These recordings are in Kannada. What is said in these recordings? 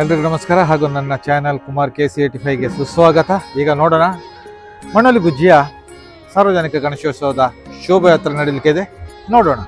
ಎಲ್ರಿಗೂ ನಮಸ್ಕಾರ ಹಾಗೂ ನನ್ನ ಚಾನಲ್ ಕುಮಾರ್ KC85ಗೆ ಸುಸ್ವಾಗತ. ಈಗ ನೋಡೋಣ, ಮಣ್ಣಲ್ಲಿ ಗುಜ್ಜಿಯ ಸಾರ್ವಜನಿಕ ಗಣೇಶೋತ್ಸವದ ಶೋಭಾಯಾತ್ರೆ ನಡೀಲಿಕ್ಕೆ ಇದೆ, ನೋಡೋಣ.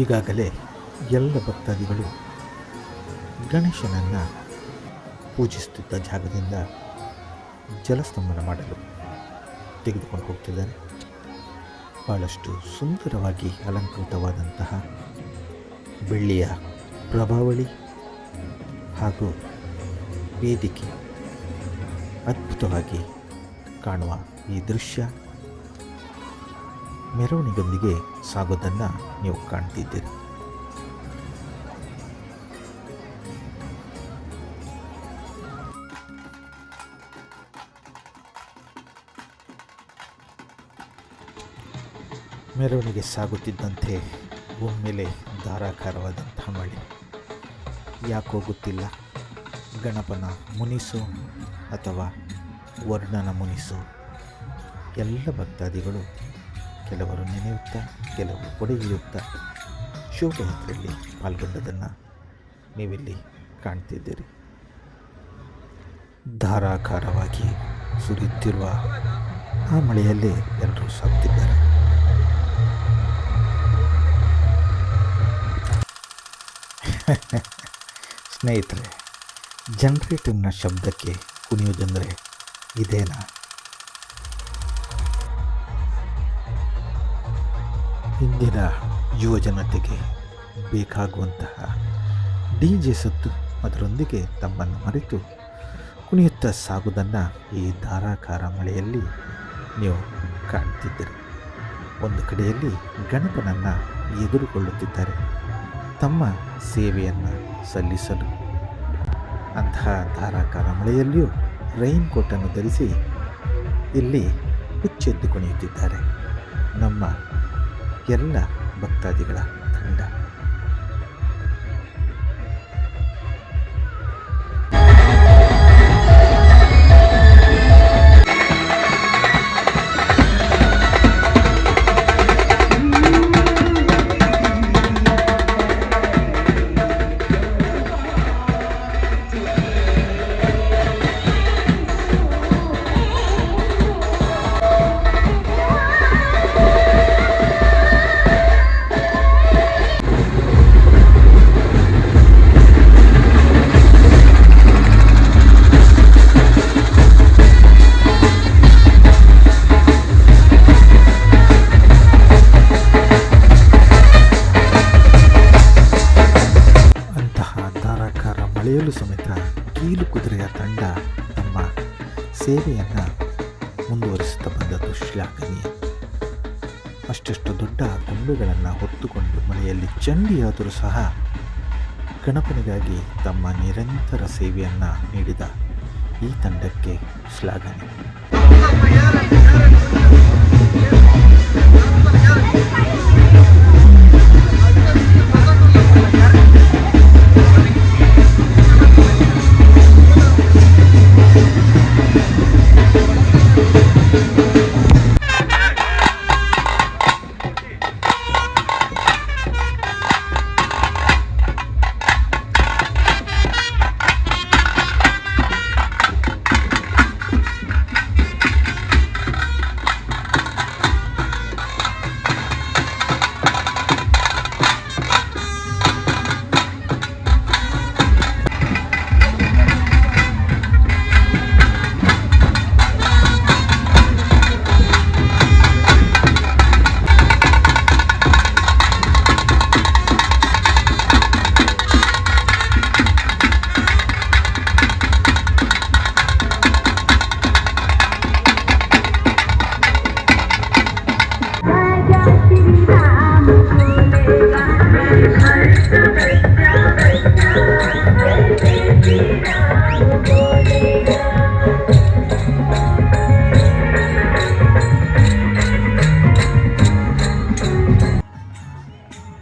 ಈಗಾಗಲೇ ಎಲ್ಲ ಭಕ್ತಾದಿಗಳು ಗಣೇಶನನ್ನು ಪೂಜಿಸುತ್ತಿದ್ದ ಜಾಗದಿಂದ ಜಲಸ್ತಂಭನ ಮಾಡಲು ತೆಗೆದುಕೊಂಡು ಹೋಗ್ತಿದ್ದಾರೆ. ಭಾಳಷ್ಟು ಸುಂದರವಾಗಿ ಅಲಂಕೃತವಾದಂತಹ ಬೆಳ್ಳಿಯ ಪ್ರಭಾವಳಿ ಹಾಗೂ ವೇದಿಕೆ ಅದ್ಭುತವಾಗಿ ಕಾಣುವ ಈ ದೃಶ್ಯ ಮೆರವಣಿಗೆಯೊಂದಿಗೆ ಸಾಗೋದನ್ನು ನೀವು ಕಾಣ್ತಿದ್ದೀರಿ. ಮೆರವಣಿಗೆ ಸಾಗುತ್ತಿದ್ದಂತೆ ಒಮ್ಮೆಲೆ ಧಾರಾಕಾರವಾದಂಥ ಮಳೆ. ಯಾಕೋ ಗೊತ್ತಿಲ್ಲ, ಗಣಪನ ಮುನಿಸು ಅಥವಾ ವರ್ಣನ ಮುನಿಸು, ಎಲ್ಲ ಭಕ್ತಾದಿಗಳು ಕೆಲವರು ನೆನೆಯುತ್ತಾ ಕೆಲವರು ಕೊಡೆಯುತ್ತಾ ಶೋಭಾಯಾತ್ರೆಯಲ್ಲಿ ಪಾಲ್ಗೊಂಡದನ್ನು ನೀವಿಲ್ಲಿ ಕಾಣ್ತಿದ್ದೀರಿ. ಧಾರಾಕಾರವಾಗಿ ಸುರಿಯುತ್ತಿರುವ ಆ ಮಳೆಯಲ್ಲಿ ಎಲ್ಲರೂ ಸಾಗ್ತಿದ್ದಾರೆ. ಸ್ನೇಹಿತರೆ, ಜನರೇಟರ್ನ ಶಬ್ದಕ್ಕೆ ಕುಣಿಯೋದಂದರೆ ಇದೇನಾ? ಇಂದಿನ ಯುವ ಜನತೆಗೆ ಬೇಕಾಗುವಂತಹ DJ ಸದ್ದು, ಅದರೊಂದಿಗೆ ತಮ್ಮನ್ನು ಮರೆತು ಕುಣಿಯುತ್ತಾ ಸಾಗುವುದನ್ನು ಈ ಧಾರಾಕಾರ ಮಳೆಯಲ್ಲಿ ನೀವು ಕಾಣ್ತಿದ್ದೀರಿ. ಒಂದು ಕಡೆಯಲ್ಲಿ ಗಣಪನನ್ನು ಎದುರುಗೊಳ್ಳುತ್ತಿದ್ದಾರೆ ತಮ್ಮ ಸೇವೆಯನ್ನು ಸಲ್ಲಿಸಲು. ಅಂತಹ ಧಾರಾಕಾರ ಮಳೆಯಲ್ಲಿಯೂ ರೈನ್ ಕೋಟನ್ನು ಧರಿಸಿ ಇಲ್ಲಿ ಹುಚ್ಚೆದ್ದು ಕುಣಿಯುತ್ತಿದ್ದಾರೆ ನಮ್ಮ ಎಲ್ಲ ಭಕ್ತಾದಿಗಳ ತಂಡ. ಮಳೆಯಲ್ಲೂ ಸಮೇತ ಕೀಲು ಕುದುರೆಯ ತಂಡ ತಮ್ಮ ಸೇವೆಯನ್ನು ಮುಂದುವರಿಸುತ್ತಾ ಬಂದದ್ದು ಶ್ಲಾಘನೀಯ. ಅಷ್ಟೆಷ್ಟು ದೊಡ್ಡ ಗೊಂಬೆಗಳನ್ನು ಹೊತ್ತುಕೊಂಡು ಮಳೆಯಲ್ಲಿ ಚಂಡಿಯಾದರೂ ಸಹ ಗಣಪನಿಗಾಗಿ ತಮ್ಮ ನಿರಂತರ ಸೇವೆಯನ್ನು ನೀಡಿದ ಈ ತಂಡಕ್ಕೆ ಶ್ಲಾಘನೆ.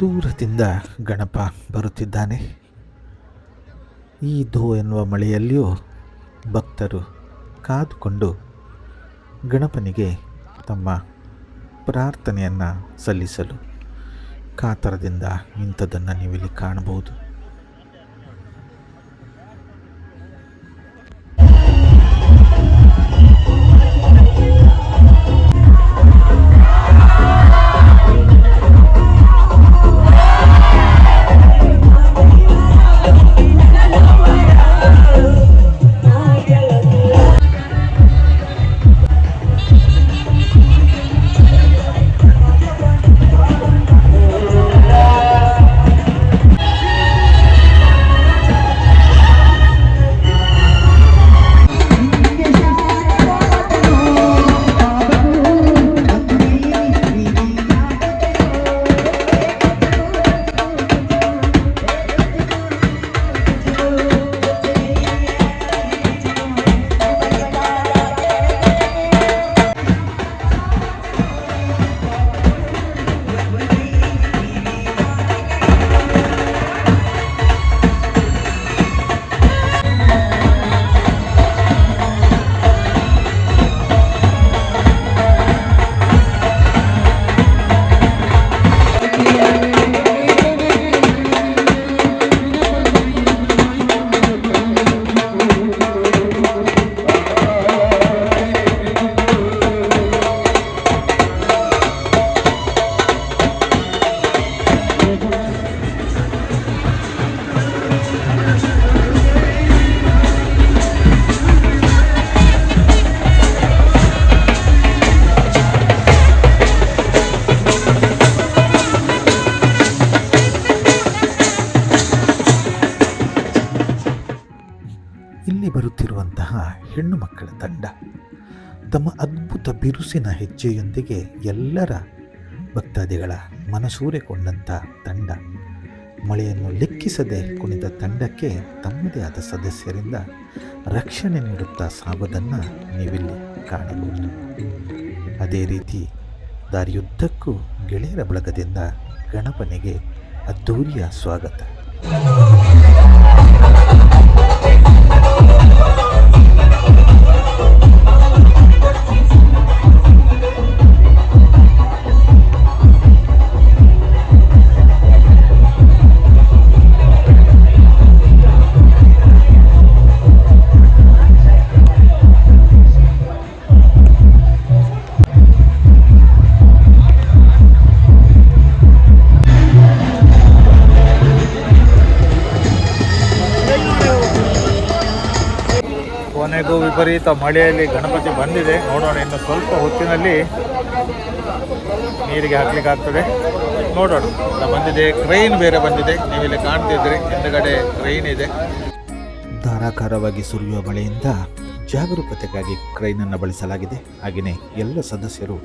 ದೂರದಿಂದ ಗಣಪ ಬರುತ್ತಿದ್ದಾನೆ. ಈ ಧೋ ಎನ್ನುವ ಮಳೆಯಲ್ಲಿಯೂ ಭಕ್ತರು ಕಾದುಕೊಂಡು ಗಣಪನಿಗೆ ತಮ್ಮ ಪ್ರಾರ್ಥನೆಯನ್ನು ಸಲ್ಲಿಸಲು ಕಾತರದಿಂದ ನಿಂತದನ್ನು ನೀವಿಲ್ಲಿ ಕಾಣಬಹುದು. ಮೇಲೆ ಬರುತ್ತಿರುವಂತಹ ಹೆಣ್ಣು ಮಕ್ಕಳ ತಂಡ ತಮ್ಮ ಅದ್ಭುತ ಬಿರುಸಿನ ಹೆಜ್ಜೆಯೊಂದಿಗೆ ಎಲ್ಲರ ಭಕ್ತಾದಿಗಳ ಮನಸೂರೆಗೊಂಡಂಥ ತಂಡ, ಮಳೆಯನ್ನು ಲೆಕ್ಕಿಸದೆ ಕುಣಿದ ತಂಡಕ್ಕೆ ತಮ್ಮದೇ ಆದ ಸದಸ್ಯರಿಂದ ರಕ್ಷಣೆ ನೀಡುತ್ತಾ ಸಾಗೋದನ್ನು ನೀವಿಲ್ಲಿ ಕಾಣಬಹುದು. ಅದೇ ರೀತಿ ದಾರಿಯುದ್ದಕ್ಕೂ ಗೆಳೆಯರ ಬಳಗದಿಂದ ಗಣಪನಿಗೆ ಅದ್ಧೂರಿಯ ಸ್ವಾಗತ. ಕೊನೆಗೂ ವಿಪರೀತ ಮಳೆಯಲ್ಲಿ ಗಣಪತಿ ಬಂದಿದೆ. ನೋಡೋಣ, ಇನ್ನು ಸ್ವಲ್ಪ ಹೊತ್ತಿನಲ್ಲಿ ನೀರಿಗೆ ಹಾಕ್ಲಿಕ್ಕೆ ಆಗ್ತದೆ. ನೋಡೋಣ, ಬಂದಿದೆ. ಕ್ರೈನ್ ಬೇರೆ ಬಂದಿದೆ, ನೀವಿಲ್ಲಿ ಕಾಣ್ತಿದ್ರಿ, ಹಿಂದುಗಡೆ ಕ್ರೈನ್ ಇದೆ. ಧಾರಾಕಾರವಾಗಿ ಸುರಿಯುವ ಮಳೆಯಿಂದ ಜಾಗರೂಕತೆಗಾಗಿ ಕ್ರೈನನ್ನು ಬಳಸಲಾಗಿದೆ. ಹಾಗೆಯೇ ಎಲ್ಲ ಸದಸ್ಯರು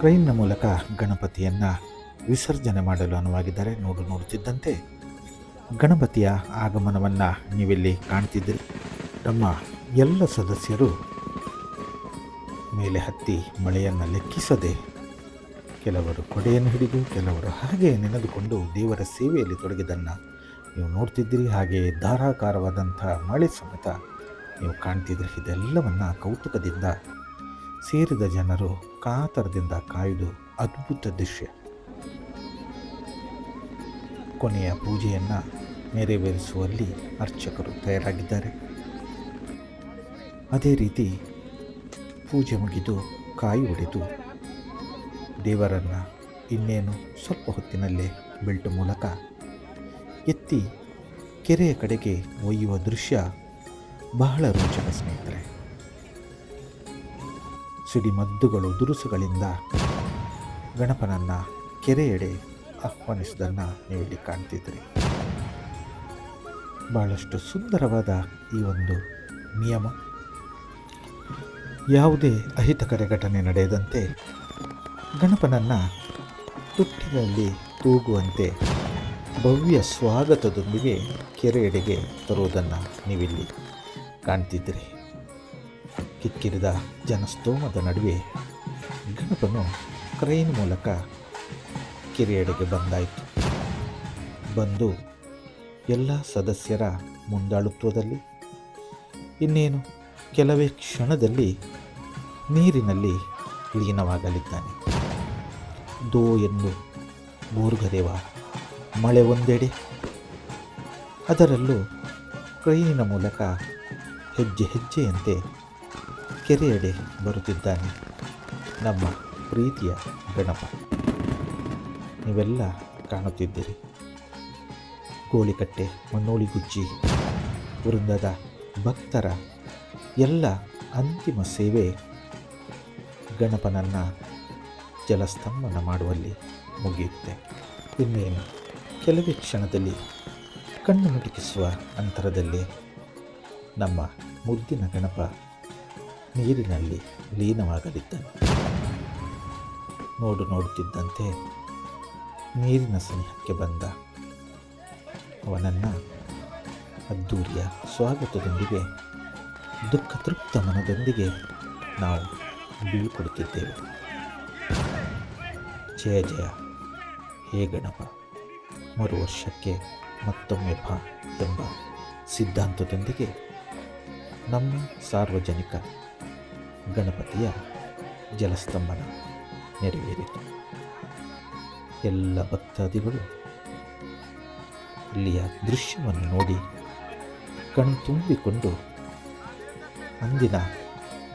ಕ್ರೈನ್ನ ಮೂಲಕ ಗಣಪತಿಯನ್ನು ವಿಸರ್ಜನೆ ಮಾಡಲು ಅನುವಾಗಿದ್ದಾರೆ. ನೋಡುತ್ತಿದ್ದಂತೆ ಗಣಪತಿಯ ಆಗಮನವನ್ನು ನೀವಿಲ್ಲಿ ಕಾಣ್ತಿದ್ದೀರಿ. ನಮ್ಮ ಎಲ್ಲ ಸದಸ್ಯರು ಮೇಲೆ ಹತ್ತಿ ಮಳೆಯನ್ನು ಲೆಕ್ಕಿಸದೆ, ಕೆಲವರು ಕೊಡೆಯನ್ನು ಹಿಡಿದು, ಕೆಲವರು ಹಾಗೆ ನೆನೆದುಕೊಂಡು ದೇವರ ಸೇವೆಯಲ್ಲಿ ತೊಡಗಿದ್ದನ್ನು ನೀವು ನೋಡ್ತಿದ್ದೀರಿ. ಹಾಗೆ ಧಾರಾಕಾರವಾದಂಥ ಮಳೆ ಸಮೇತ ನೀವು ಕಾಣ್ತಿದ್ರಿ. ಇದೆಲ್ಲವನ್ನು ಕೌತುಕದಿಂದ ಸೇರಿದ ಜನರು ಕಾತರದಿಂದ ಕಾಯ್ದು ಅದ್ಭುತ ದೃಶ್ಯ. ಕೊನೆಯ ಪೂಜೆಯನ್ನು ನೆರವೇರಿಸುವಲ್ಲಿ ಅರ್ಚಕರು ತಯಾರಾಗಿದ್ದಾರೆ. ಅದೇ ರೀತಿ ಪೂಜೆ ಮುಗಿದು ಕಾಯಿ ಒಡೆದು ದೇವರನ್ನು ಇನ್ನೇನು ಸ್ವಲ್ಪ ಹೊತ್ತಿನಲ್ಲೇ ಬೆಲ್ಟ್ ಮೂಲಕ ಎತ್ತಿ ಕೆರೆಯ ಕಡೆಗೆ ಒಯ್ಯುವ ದೃಶ್ಯ ಬಹಳ ರೋಚಕ ಸ್ನೇಹಿತರೆ. ಸಿಡಿಮದ್ದುಗಳು, ದುರುಸುಗಳಿಂದ ಗಣಪನನ್ನು ಕೆರೆಯೆಡೆ ಆಹ್ವಾನಿಸುವುದನ್ನು ನೀವಿಲ್ಲಿ ಕಾಣ್ತಿದ್ರಿ. ಬಹಳಷ್ಟು ಸುಂದರವಾದ ಈ ಒಂದು ನಿಯಮ. ಯಾವುದೇ ಅಹಿತಕರ ಘಟನೆ ನಡೆಯದಂತೆ ಗಣಪನನ್ನು ತೊಟ್ಟಿನಲ್ಲಿ ತೂಗುವಂತೆ ಭವ್ಯ ಸ್ವಾಗತದೊಂದಿಗೆ ಕೆರೆಯೆಡೆಗೆ ತರುವುದನ್ನು ನೀವಿಲ್ಲಿ ಕಾಣ್ತಿದ್ದೀರಿ. ಕಿಕ್ಕಿರಿದ ಜನಸ್ತೋಮದ ನಡುವೆ ಗಣಪನು ಕ್ರೈನ್ ಮೂಲಕ ಕೆರೆಯೆಡೆಗೆ ಬಂದಾಯಿತು. ಬಂದು ಎಲ್ಲ ಸದಸ್ಯರ ಮುಂದಾಳುತ್ವದಲ್ಲಿ ಇನ್ನೇನು ಕೆಲವೇ ಕ್ಷಣದಲ್ಲಿ ನೀರಿನಲ್ಲಿ ಲೀನವಾಗಲಿದ್ದಾನೆ. ದೋ ಎಂದು ಮೂರ್ಗದೇವ ಮಳೆ ಒಂದೆಡೆ, ಅದರಲ್ಲೂ ಕ್ರೈನಿನ ಮೂಲಕ ಹೆಜ್ಜೆ ಹೆಜ್ಜೆಯಂತೆ ಕೆರೆಯೆಡೆ ಬರುತ್ತಿದ್ದಾನೆ ನಮ್ಮ ಪ್ರೀತಿಯ ಗಣಪ. ನೀವೆಲ್ಲ ಕಾಣುತ್ತಿದ್ದೀರಿ. ಗೋಳಿಕಟ್ಟೆ, ಮಣ್ಣೋಳಿಗುಜ್ಜಿ ವೃಂದದ ಭಕ್ತರ ಎಲ್ಲ ಅಂತಿಮ ಸೇವೆ ಗಣಪನನ್ನು ಜಲಸ್ತಂಭನ ಮಾಡುವಲ್ಲಿ ಮುಗಿಯುತ್ತೆ. ಇನ್ನೇನು ಕೆಲವೇ ಕ್ಷಣದಲ್ಲಿ ಕಣ್ಣು ಮಿಟುಕಿಸುವ ಅಂತರದಲ್ಲಿ ನಮ್ಮ ಮುದ್ದಿನ ಗಣಪ ನೀರಿನಲ್ಲಿ ಲೀನವಾಗಲಿದ್ದಾನೆ. ನೋಡುತ್ತಿದ್ದಂತೆ ನೀರಿನ ಸನಿಹಕ್ಕೆ ಬಂದ ಅವನನ್ನು ಅದ್ಧೂರಿಯ ಸ್ವಾಗತದೊಂದಿಗೆ ದುಃಖ ತೃಪ್ತ ಮನದೊಂದಿಗೆ ನಾವು ಬೀಳ್ಕೊಡುತ್ತಿದ್ದೇವೆ. ಜಯ ಜಯ ಹೇ ಗಣಪ, ಮರು ವರ್ಷಕ್ಕೆ ಮತ್ತೊಮ್ಮೆ ಬಾ ಎಂಬ ಸಿದ್ಧಾಂತದೊಂದಿಗೆ ನಮ್ಮ ಸಾರ್ವಜನಿಕ ಗಣಪತಿಯ ಜಲಸ್ತಂಭನ ನೆರವೇರಿತು. ಎಲ್ಲ ಭಕ್ತಾದಿಗಳು ಇಲ್ಲಿಯ ದೃಶ್ಯವನ್ನು ನೋಡಿ ಕಣ್ತುಂಬಿಕೊಂಡು ಅಂದಿನ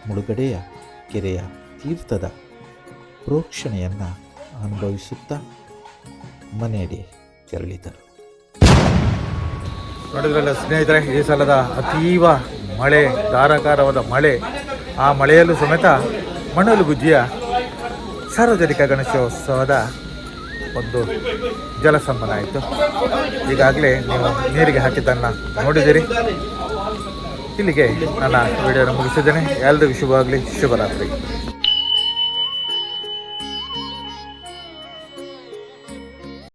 ಮುಳುಗಡೆಯ ಕೆರೆಯ ತೀರ್ಥದ ಪ್ರೋಕ್ಷಣೆಯನ್ನು ಅನುಭವಿಸುತ್ತಾ ಮನೆಯಡೆ ತೆರಳಿದರು. ನೋಡಿದ್ರಲ್ಲ ಸ್ನೇಹಿತರೆ, ಈ ಸಲದ ಅತೀವ ಮಳೆ, ಧಾರಾಕಾರವಾದ ಮಳೆ, ಆ ಮಳೆಯಲ್ಲೂ ಸಮೇತ ಮಣ್ಣೋಲುಗುಜ್ಜಿಯ ಸಾರ್ವಜನಿಕ ಗಣೇಶೋತ್ಸವದ ಒಂದು ಜಲಸಂಪನ್ನ ಆಯಿತು. ಈಗಾಗಲೇ ನೀವು ನೀರಿಗೆ ಹಾಕಿದ್ದನ್ನು ನೋಡಿದ್ದೀರಿ. ಇಲ್ಲಿಗೆ ನನ್ನ ವಿಡಿಯೋನ ಮುಗಿಸಿದ್ದೇನೆ. ಎಲ್ಲರಿಗೂ ಶುಭವಾಗಲಿ. ಶುಭರಾತ್ರಿ.